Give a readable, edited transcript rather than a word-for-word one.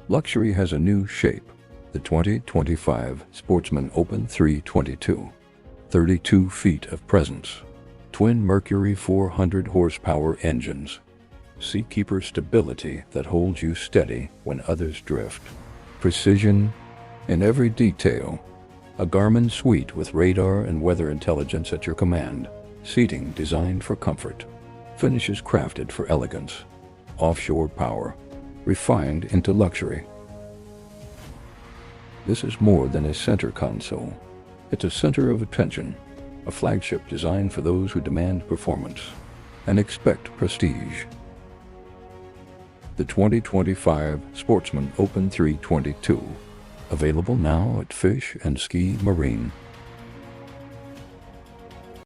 Luxury has a new shape. The 2025 Sportsman Open 322. 32 feet of presence. Twin Mercury 400 horsepower engines. Seakeeper stability that holds you steady when others drift. Precision in every detail. A Garmin suite with radar and weather intelligence at your command. Seating designed for comfort. Finishes crafted for elegance. Offshore power, refined into luxury. This is more than a center console. It's a center of attention, a flagship designed for those who demand performance and expect prestige. The 2025 Sportsman Open 322, available now at Fish and Ski Marine.